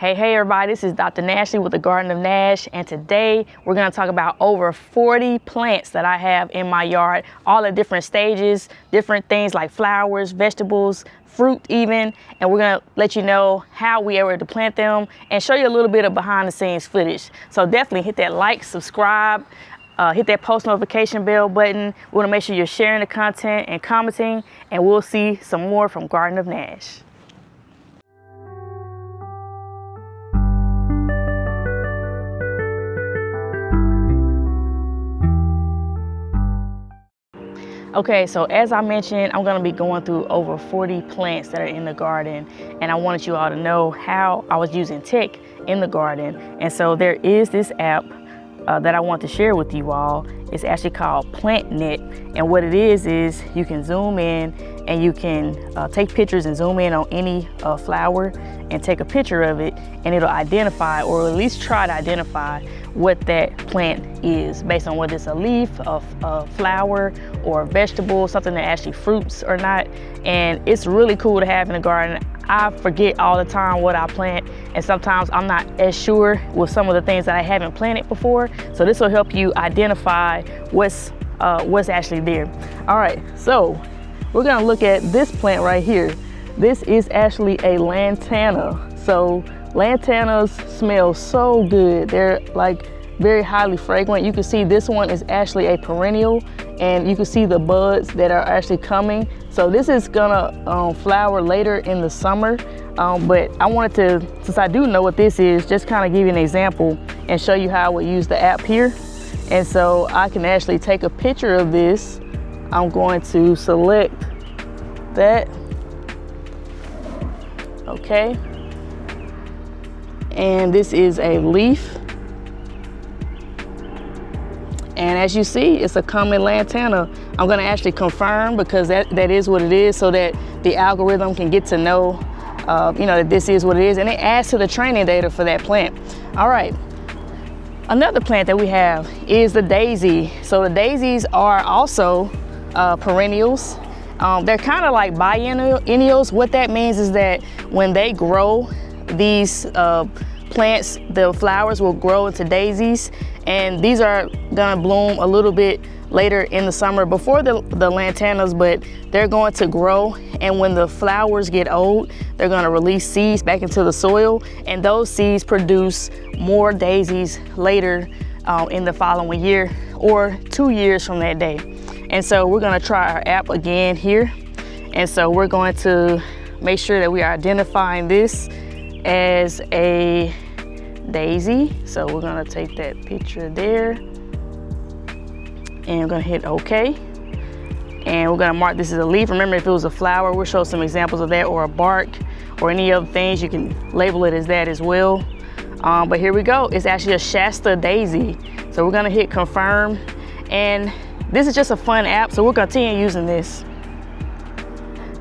Hey everybody, this is Dr. Nashlie with the Garden of Nash, and today we're going to talk about over 40 plants that I have in my yard, all at different stages, different things like flowers, vegetables, fruit even, and we're going to let you know how we were able to plant them and show you a little bit of behind the scenes footage. So definitely hit that like, subscribe, hit that post notification bell button. We want to make sure you're sharing the content and commenting, and we'll see some more from Garden of Nash. Okay, so as I mentioned, I'm going to be going through over 40 plants that are in the garden, and I wanted you all to know how I was using tech in the garden. And so there is this app that I want to share with you all. It's actually called PlantNet, and what it is you can zoom in and you can take pictures and zoom in on any flower and take a picture of it, and it'll identify, or at least try to identify, what that plant is based on whether it's a leaf, a flower, or a vegetable, something that actually fruits or not. And it's really cool to have in the garden. I forget all the time what I plant, and sometimes I'm not as sure with some of the things that I haven't planted before. So this will help you identify what's actually there. All right, so we're gonna look at this plant right here. This is actually a Lantana. So Lantanas smell so good. They're like very highly fragrant. You can see this one is actually a perennial, and you can see the buds that are actually coming. So this is gonna flower later in the summer. But I wanted to, since I do know what this is, just kind of give you an example and show you how I would use the app here. And so I can actually take a picture of this. I'm going to select that. Okay. And this is a leaf. And as you see, it's a common Lantana. I'm gonna actually confirm, because that is what it is, so that the algorithm can get to know, that this is what it is, and it adds to the training data for that plant. All right, another plant that we have is the daisy. So the daisies are also perennials. They're kind of like biennials. What that means is that when they grow, these plants, the flowers will grow into daisies, and these are gonna bloom a little bit later in the summer before the lantanas, but they're going to grow, and when the flowers get old, they're gonna release seeds back into the soil, and those seeds produce more daisies later in the following year or 2 years from that day. And so we're gonna try our app again here, and so we're going to make sure that we are identifying this as a daisy. So we're gonna take that picture there, and we're gonna hit OK. And we're gonna mark this as a leaf. Remember, if it was a flower, we'll show some examples of that, or a bark, or any other things, you can label it as that as well. But here we go, it's actually a Shasta Daisy. So we're gonna hit confirm, and this is just a fun app, so we'll continue using this.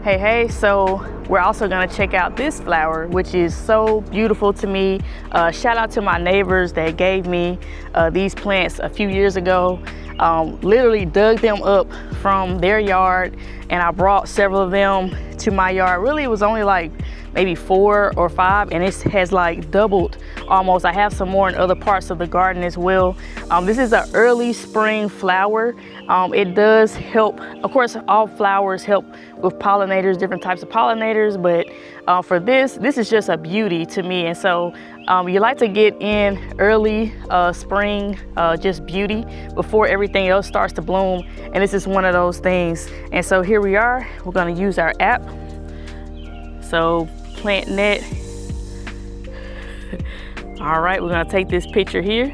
Hey, so we're also gonna check out this flower, which is so beautiful to me. Shout out to my neighbors that gave me these plants a few years ago. Literally dug them up from their yard, and I brought several of them to my yard. Really, it was only like maybe 4 or 5, and it has like doubled almost. I have some more in other parts of the garden as well. This is an early spring flower. It does help, of course, all flowers help with pollinators, different types of pollinators, but for this is just a beauty to me. And so you like to get in early spring, just beauty, before everything else starts to bloom, and this is one of those things. And so here we are, we're gonna use our app. So PlantNet. All right, we're gonna take this picture here.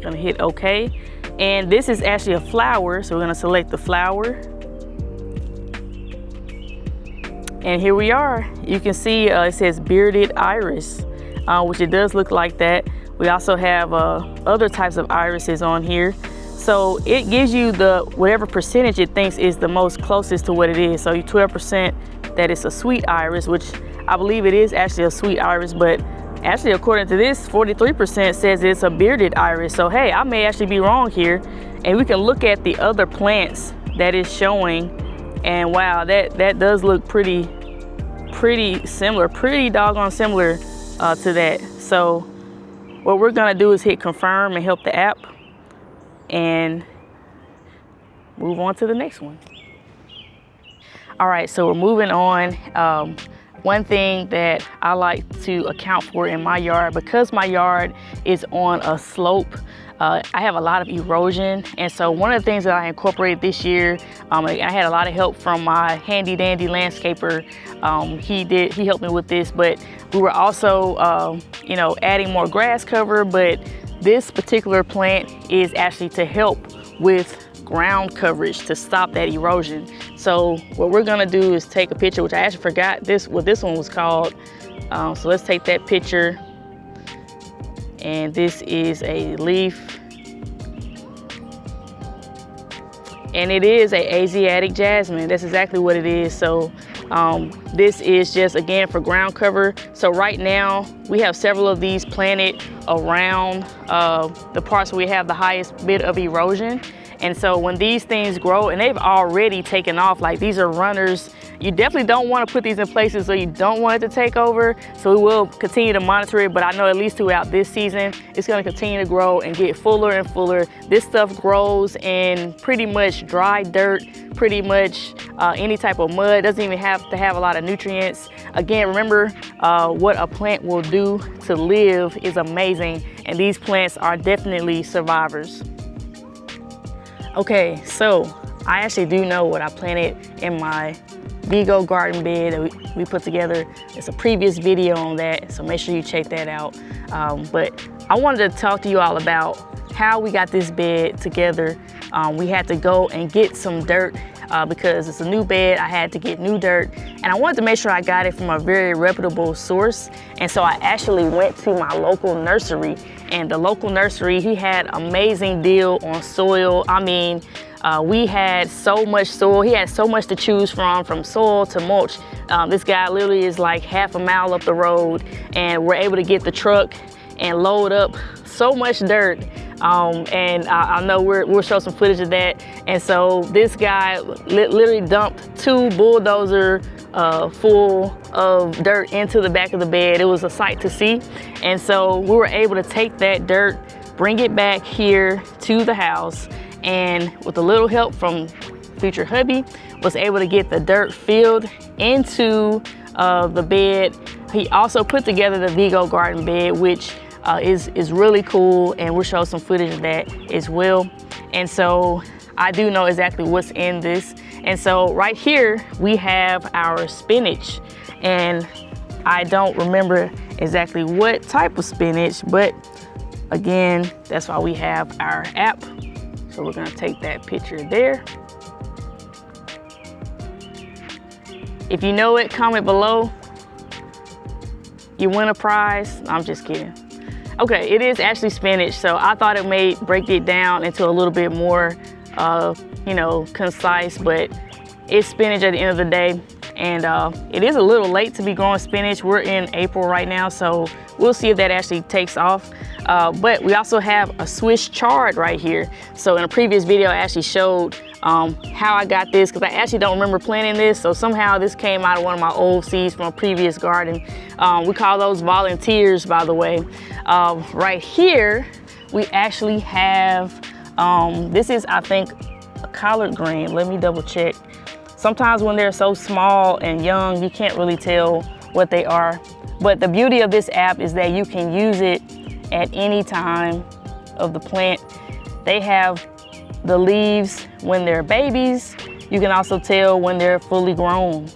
Gonna hit OK. And this is actually a flower, so we're gonna select the flower. And here we are. You can see it says bearded iris, which it does look like that. We also have other types of irises on here. So it gives you whatever percentage it thinks is the most closest to what it is. So 12% that it's a sweet iris, which I believe it is actually a sweet iris, but actually according to this, 43% says it's a bearded iris. So hey, I may actually be wrong here. And we can look at the other plants that is showing, and wow, that does look pretty pretty similar, pretty doggone similar to that. So what we're gonna do is hit confirm and help the app and move on to the next one. All right, so we're moving on. One thing that I like to account for in my yard, because my yard is on a slope, I have a lot of erosion. And so one of the things that I incorporated this year, I had a lot of help from my handy dandy landscaper. He helped me with this, but we were also, you know, adding more grass cover. But this particular plant is actually to help with ground coverage to stop that erosion. So what we're gonna do is take a picture, which I actually forgot what this one was called. So let's take that picture. And this is a leaf. And it is a Asiatic Jasmine. That's exactly what it is. So this is just, again, for ground cover. So right now we have several of these planted around the parts where we have the highest bit of erosion. And so when these things grow, and they've already taken off, like these are runners, you definitely don't want to put these in places so you don't want it to take over. So we will continue to monitor it, but I know at least throughout this season, it's going to continue to grow and get fuller and fuller. This stuff grows in pretty much dry dirt, pretty much any type of mud. It doesn't even have to have a lot of nutrients. Again, remember what a plant will do to live is amazing, and these plants are definitely survivors. Okay, so I actually do know what I planted in my Vigo garden bed that we put together. It's a previous video on that, so make sure you check that out. But I wanted to talk to you all about how we got this bed together. We had to go and get some dirt because it's a new bed. I had to get new dirt, and I wanted to make sure I got it from a very reputable source. And so I actually went to my local nursery, and the local nursery, he had amazing deal on soil. I mean, we had so much soil. He had so much to choose from soil to mulch. This guy literally is like half a mile up the road, and we're able to get the truck and load up so much dirt. And I know we'll show some footage of that. And so this guy literally dumped 2 bulldozers full of dirt into the back of the bed. It was a sight to see. And so we were able to take that dirt, bring it back here to the house, and with a little help from future hubby, was able to get the dirt filled into the bed. He also put together the Vigo garden bed, which is really cool, and we'll show some footage of that as well. And so I do know exactly what's in this. And so right here we have our spinach, and I don't remember exactly what type of spinach, but again, that's why we have our app. So we're gonna take that picture there. If you know it, comment below. You win a prize. I'm just kidding. Okay, it is actually spinach, so I thought it may break it down into a little bit more, you know, concise, but it's spinach at the end of the day. And it is a little late to be growing spinach. We're in April right now, so we'll see if that actually takes off. But we also have a Swish Chard right here. So in a previous video, I actually showed how I got this, because I actually don't remember planting this. So somehow this came out of one of my old seeds from a previous garden. We call those volunteers, by the way. Right here, we actually have, this is, I think, a collard green. Let me double check. Sometimes when they're so small and young, you can't really tell what they are. But the beauty of this app is that you can use it at any time of the plant. They have the leaves when they're babies. You can also tell when they're fully grown.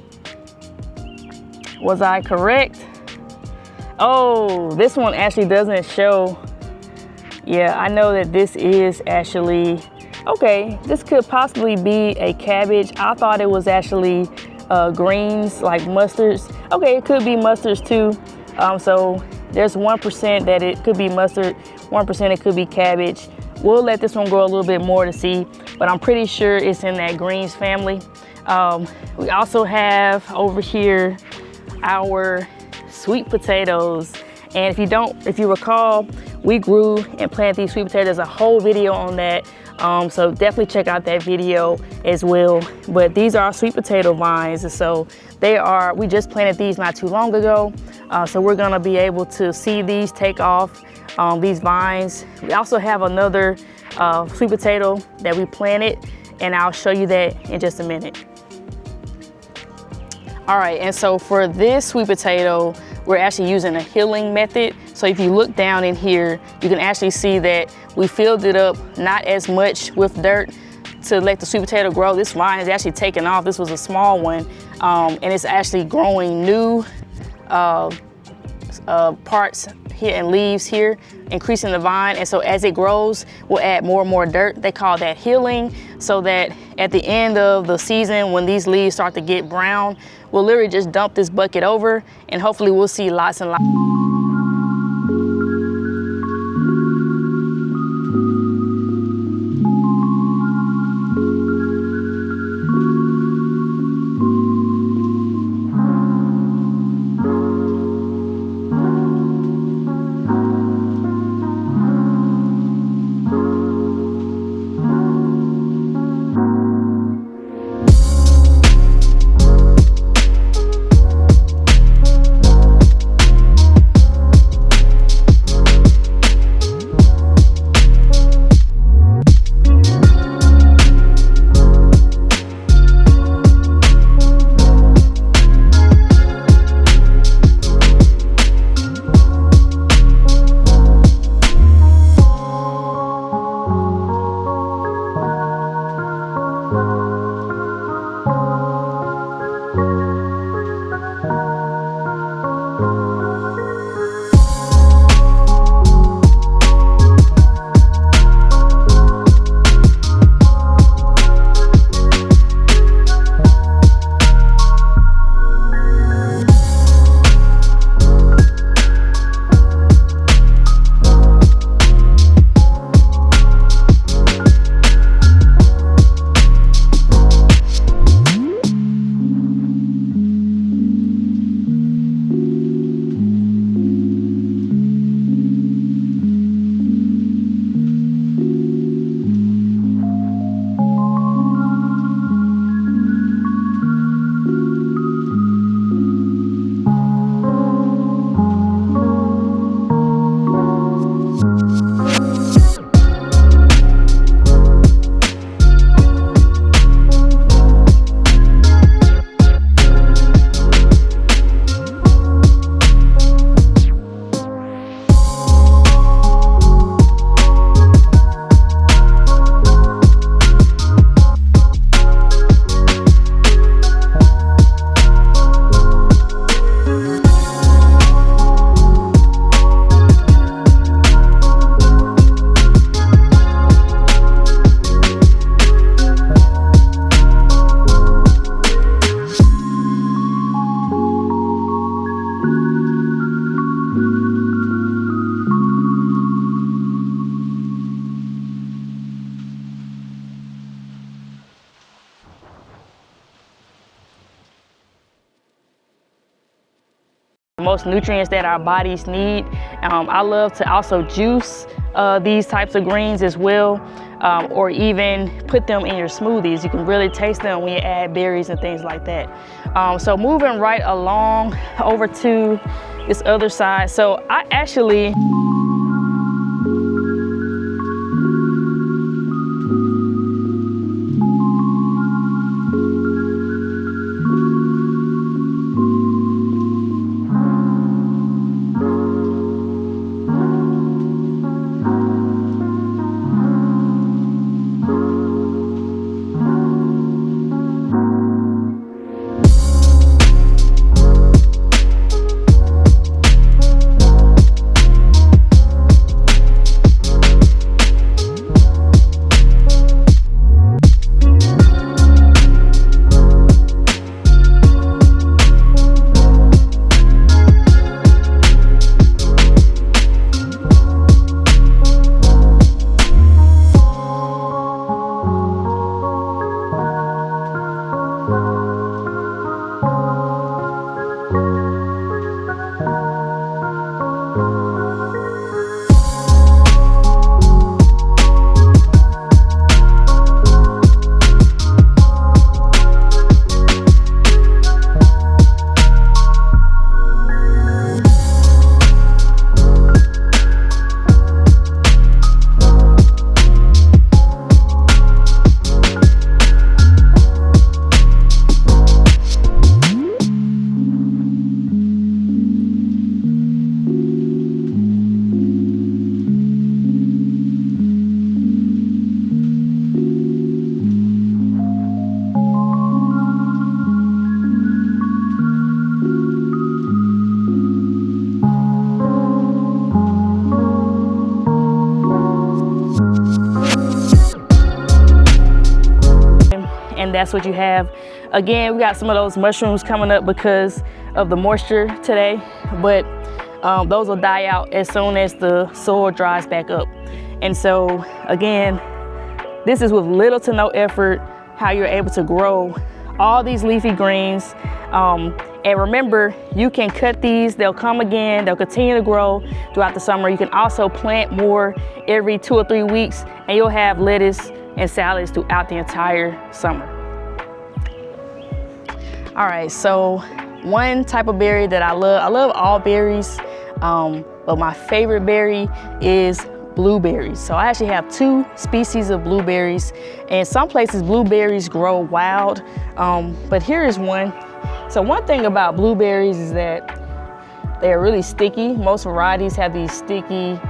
Was I correct? Oh, this one actually doesn't show. Yeah, I know that this is actually, okay, this could possibly be a cabbage. I thought it was actually greens, like mustards. Okay, it could be mustards too. So there's 1% that it could be mustard, 1% it could be cabbage. We'll let this one grow a little bit more to see, but I'm pretty sure it's in that greens family. We also have over here our sweet potatoes. And if you recall, we grew and planted these sweet potatoes. There's a whole video on that. So definitely check out that video as well. But these are our sweet potato vines. And so we just planted these not too long ago. So we're gonna be able to see these take off, these vines. We also have another sweet potato that we planted, and I'll show you that in just a minute. All right, and so for this sweet potato, we're actually using a hilling method. So if you look down in here, you can actually see that we filled it up not as much with dirt to let the sweet potato grow. This vine is actually taken off. This was a small one, and it's actually growing new parts here and leaves here, increasing the vine. And so as it grows, we'll add more and more dirt. They call that hilling, so that at the end of the season, when these leaves start to get brown, we'll literally just dump this bucket over, and hopefully we'll see lots and lots. Most nutrients that our bodies need. I love to also juice these types of greens as well, or even put them in your smoothies. You can really taste them when you add berries and things like that. So moving right along over to this other side. So I actually that's what you have. Again, we got some of those mushrooms coming up because of the moisture today, but those will die out as soon as the soil dries back up. And so again, this is with little to no effort how you're able to grow all these leafy greens. And remember, you can cut these, they'll come again, they'll continue to grow throughout the summer. You can also plant more every 2 or 3 weeks, and you'll have lettuce and salads throughout the entire summer. All right, so one type of berry that I love all berries, but my favorite berry is blueberries. So I actually have 2 species of blueberries, and some places blueberries grow wild, but here is one. So one thing about blueberries is that they're really sticky. Most varieties have these sticky,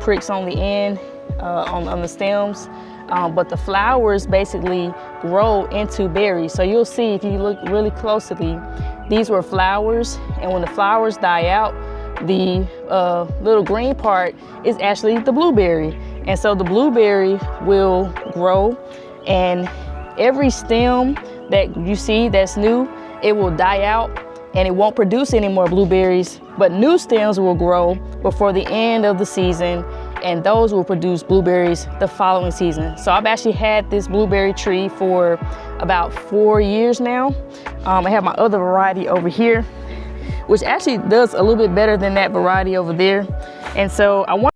pricks on the end, on the stems, but the flowers basically grow into berries. So you'll see if you look really closely, these were flowers, and when the flowers die out, the little green part is actually the blueberry. And so the blueberry will grow, and every stem that you see that's new, it will die out and it won't produce any more blueberries, but new stems will grow before the end of the season, and those will produce blueberries the following season. So I've actually had this blueberry tree for about 4 years now. I have my other variety over here, which actually does a little bit better than that variety over there. And so I want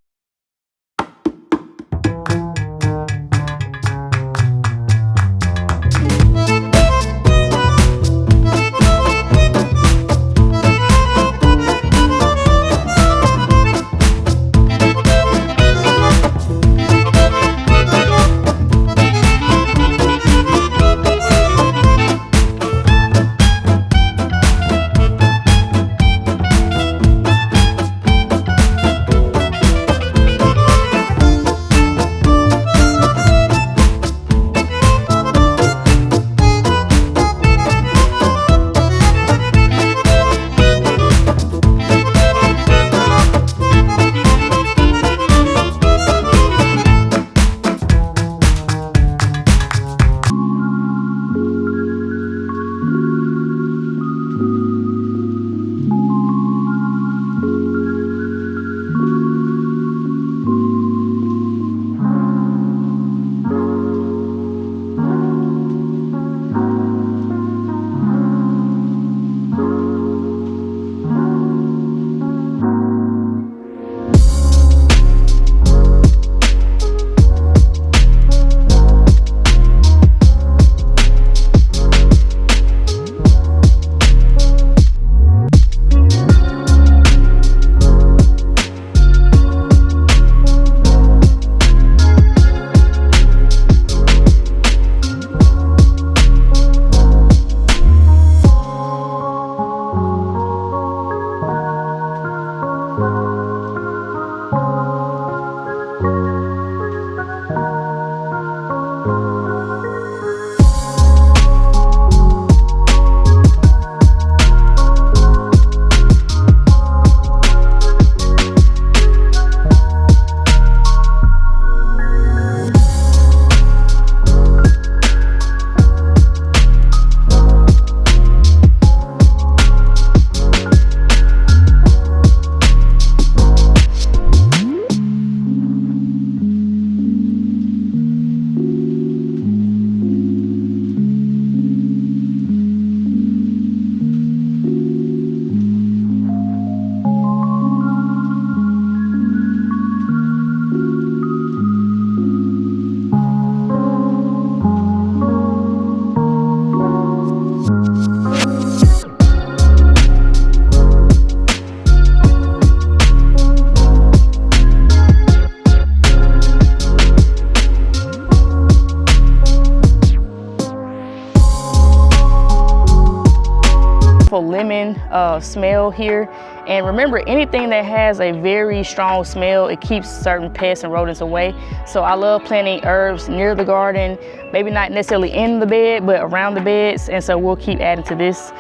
lemon smell here. And remember, anything that has a very strong smell, it keeps certain pests and rodents away. So I love planting herbs near the garden, maybe not necessarily in the bed, but around the beds. And so we'll keep adding to this.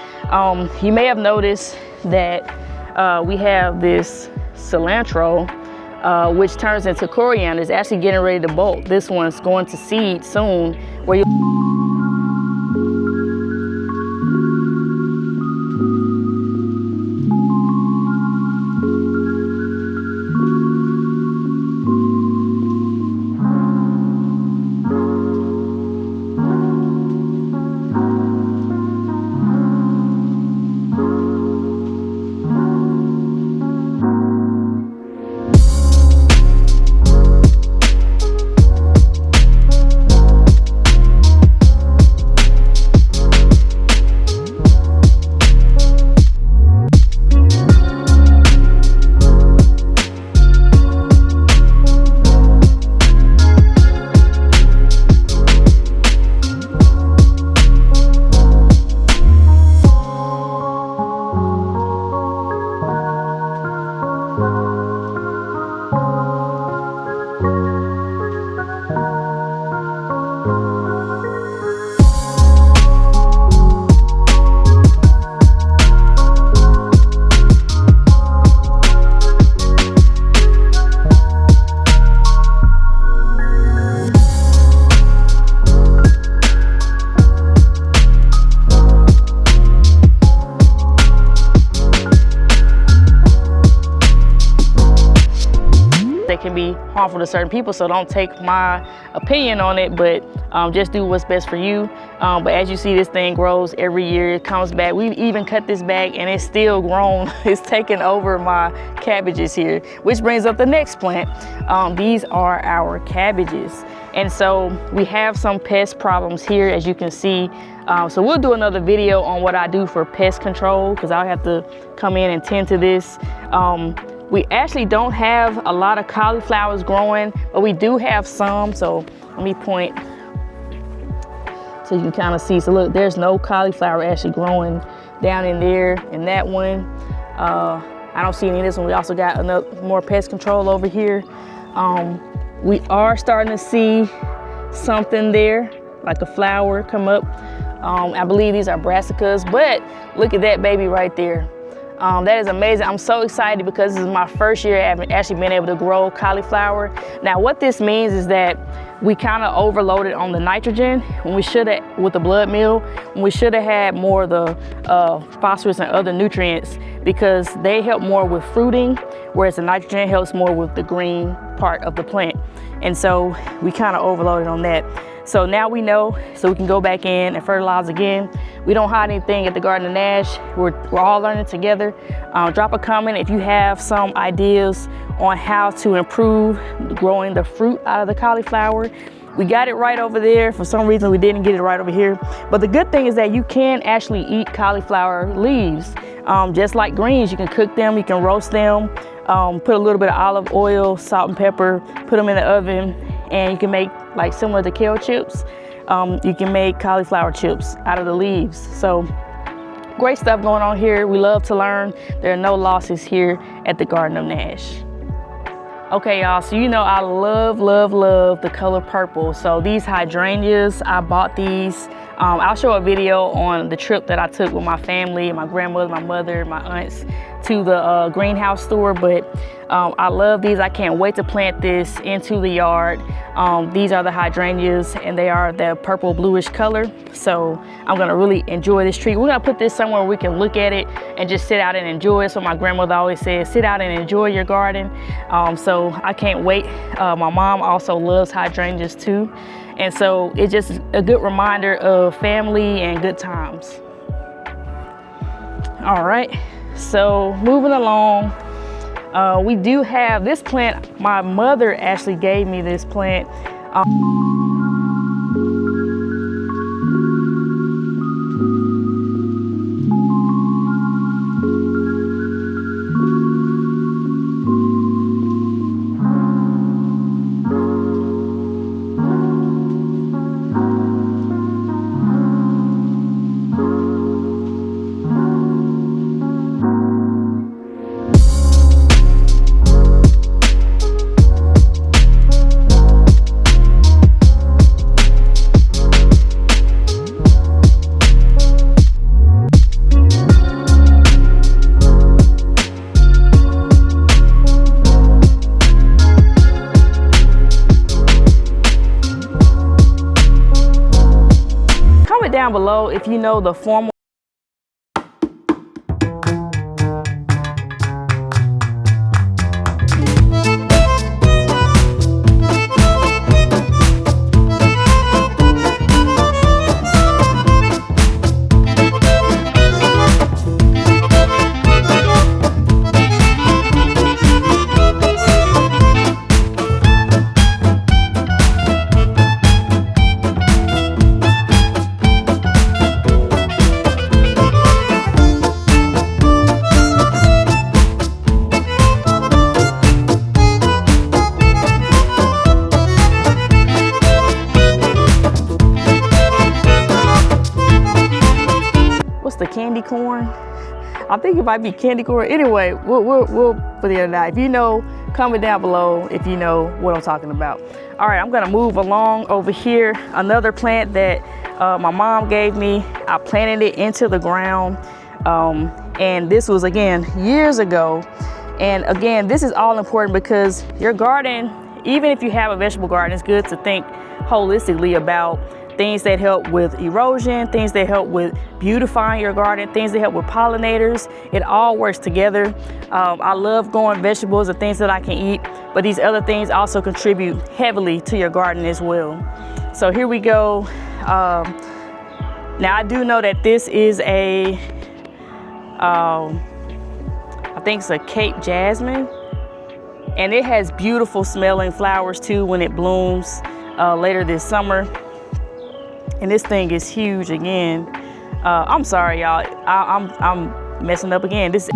You may have noticed that we have this cilantro, which turns into coriander. It's actually getting ready to bolt. This one's going to seed soon, where you can be harmful to certain people, so don't take my opinion on it, but just do what's best for you. But as you see, this thing grows every year. It comes back. We've even cut this back and it's still grown. It's taken over my cabbages here, which brings up the next plant. These are our cabbages. And so we have some pest problems here, as you can see. So we'll do another video on what I do for pest control, because I'll have to come in and tend to this. We actually don't have a lot of cauliflowers growing, but we do have some. So let me point so you can kind of see. So look, there's no cauliflower actually growing down in there in that one. I don't see any of this one. We also got more pest control over here. We are starting to see something there, like a flower come up. I believe these are brassicas, but look at that baby right there. That is amazing. I'm so excited because this is my first year having actually been able to grow cauliflower. Now what this means is that we kind of overloaded on the nitrogen when we should have, with the blood meal, when we should have had more of the phosphorus and other nutrients, because they help more with fruiting, whereas the nitrogen helps more with the green part of the plant. And so we kind of overloaded on that. So now we know, so we can go back in and fertilize again. We don't hide anything at the Garden of Nash. We're all learning together. Drop a comment if you have some ideas on how to improve growing the fruit out of the cauliflower. We got it right over there. For some reason, we didn't get it right over here. But the good thing is that you can actually eat cauliflower leaves. Just like greens, you can cook them, you can roast them, put a little bit of olive oil, salt and pepper, put them in the oven, and you can make, like similar to kale chips, you can make cauliflower chips out of the leaves. So great stuff going on here. We love to learn. There are no losses here at the Garden of Nash. Okay, y'all, so you know I love, love, love the color purple. So these hydrangeas, I bought these. I'll show a video on the trip that I took with my family, my grandmother, my mother, my aunts, to the greenhouse store. But I love these. I can't wait to plant this into the yard. These are the hydrangeas, and they are the purple bluish color. So I'm gonna really enjoy this tree. We're gonna put this somewhere where we can look at it and just sit out and enjoy it. So my grandmother always says, sit out and enjoy your garden. So I can't wait. My mom also loves hydrangeas too. And so it's just a good reminder of family and good times. All right, so moving along, we do have this plant. My mother actually gave me this plant. Down below if you know the formal candy corn. I think it might be candy corn. Anyway, we'll put it out. If you know, comment down below if you know what I'm talking about. All right, I'm gonna move along over here. Another plant that my mom gave me. I planted it into the ground, and this was again years ago. And again, this is all important because your garden, even if you have a vegetable garden, it's good to think holistically about things that help with erosion, things that help with beautifying your garden, things that help with pollinators. It all works together. I love growing vegetables and things that I can eat, but these other things also contribute heavily to your garden as well. So here we go. Now I do know that this is a, I think it's a Cape Jasmine, and it has beautiful smelling flowers too when it blooms later this summer. And this thing is huge again. I'm sorry, y'all. I'm messing up again. This.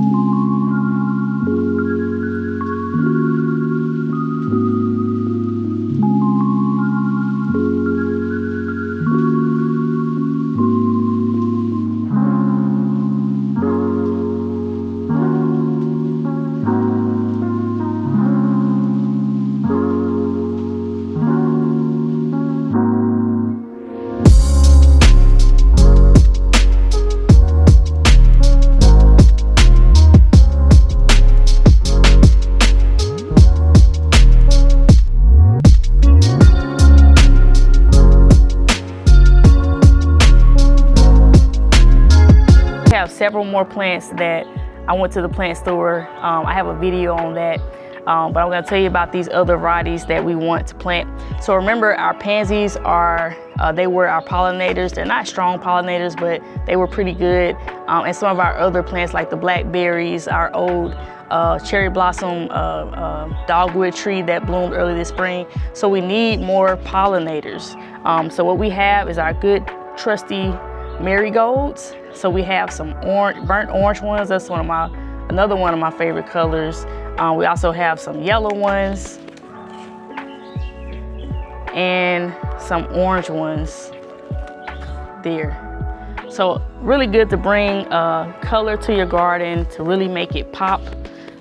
Several more plants that I went to the plant store. I have a video on that, but I'm going to tell you about these other varieties that we want to plant. So remember, our pansies are, they were our pollinators. They're not strong pollinators, but they were pretty good. And some of our other plants like the blackberries, our old cherry blossom dogwood tree that bloomed early this spring. So we need more pollinators. So what we have is our good trusty marigolds. So we have some orange, burnt orange ones. That's another one of my favorite colors. We also have some yellow ones and some orange ones there. So really good to bring color to your garden, to really make it pop.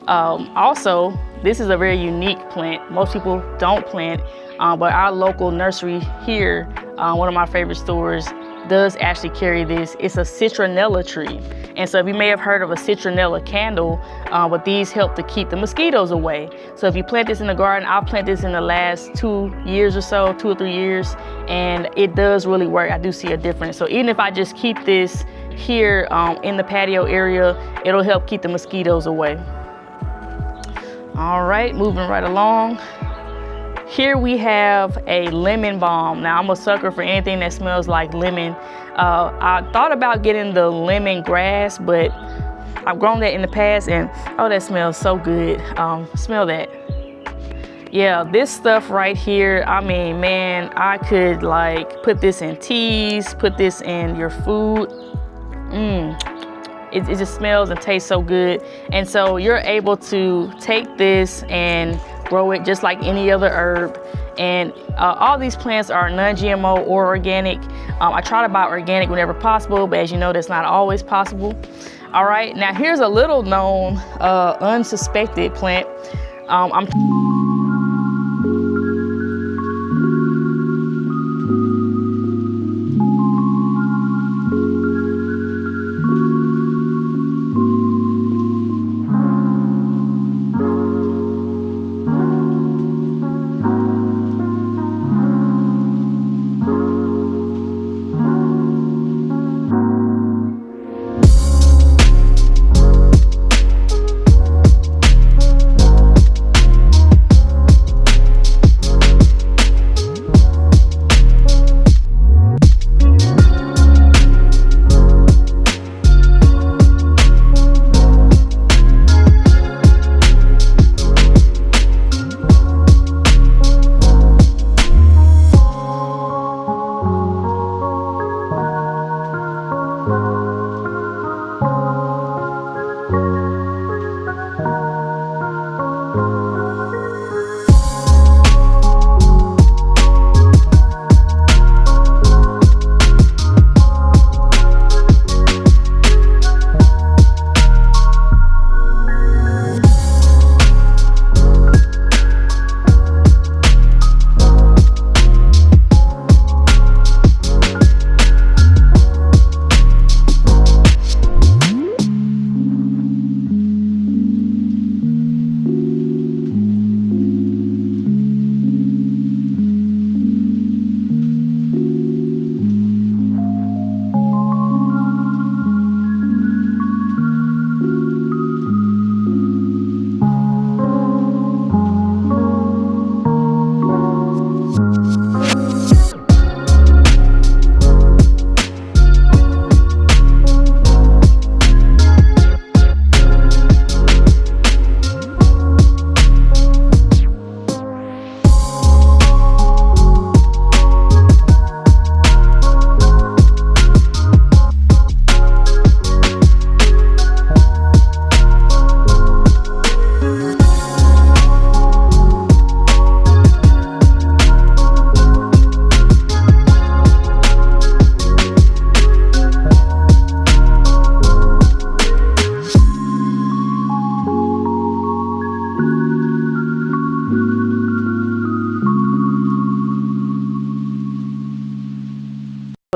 Also, this is a very unique plant. Most people don't plant, but our local nursery here, one of my favorite stores, does actually carry this. It's a citronella tree. And so if you may have heard of a citronella candle, but these help to keep the mosquitoes away. So if you plant this in the garden, I've planted this in the last 2 years or so, 2 or 3 years, and it does really work. I do see a difference. So even if I just keep this here in the patio area, it'll help keep the mosquitoes away. All right, moving right along. Here we have a lemon balm. Now I'm a sucker for anything that smells like lemon. I thought about getting the lemon grass, but I've grown that in the past and oh, that smells so good. Smell that. Yeah, this stuff right here, I mean, man, I could like put this in teas, put this in your food. It just smells and tastes so good. And so you're able to take this and grow it just like any other herb. And all these plants are non-GMO or organic. I try to buy organic whenever possible, but as you know, that's not always possible. All right, now here's a little known, unsuspected plant.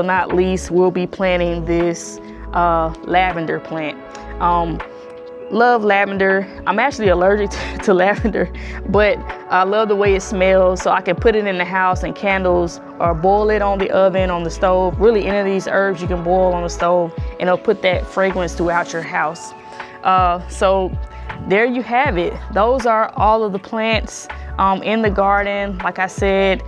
but not least, we'll be planting this lavender plant. Love lavender. I'm actually allergic to lavender, but I love the way it smells, so I can put it in the house in candles or boil it on the oven, on the stove. Really, any of these herbs you can boil on the stove and it'll put that fragrance throughout your house. So there you have it. Those are all of the plants in the garden. Like I said,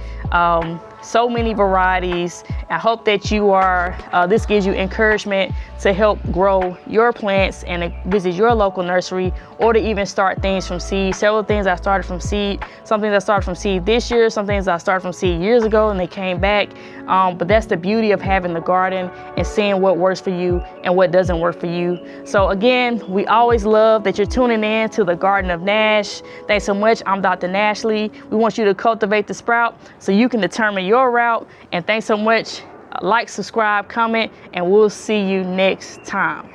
so many varieties. I hope that you are, this gives you encouragement to help grow your plants and visit your local nursery, or to even start things from seed. Several things I started from seed. Some things I started from seed this year, some things I started from seed years ago and they came back. But that's the beauty of having the garden and seeing what works for you and what doesn't work for you. So again, we always love that you're tuning in to the Garden of Nash. Thanks so much. I'm Dr. Nashlie. We want you to cultivate the sprout so you can determine your route. And thanks so much. Like, subscribe, comment, and we'll see you next time.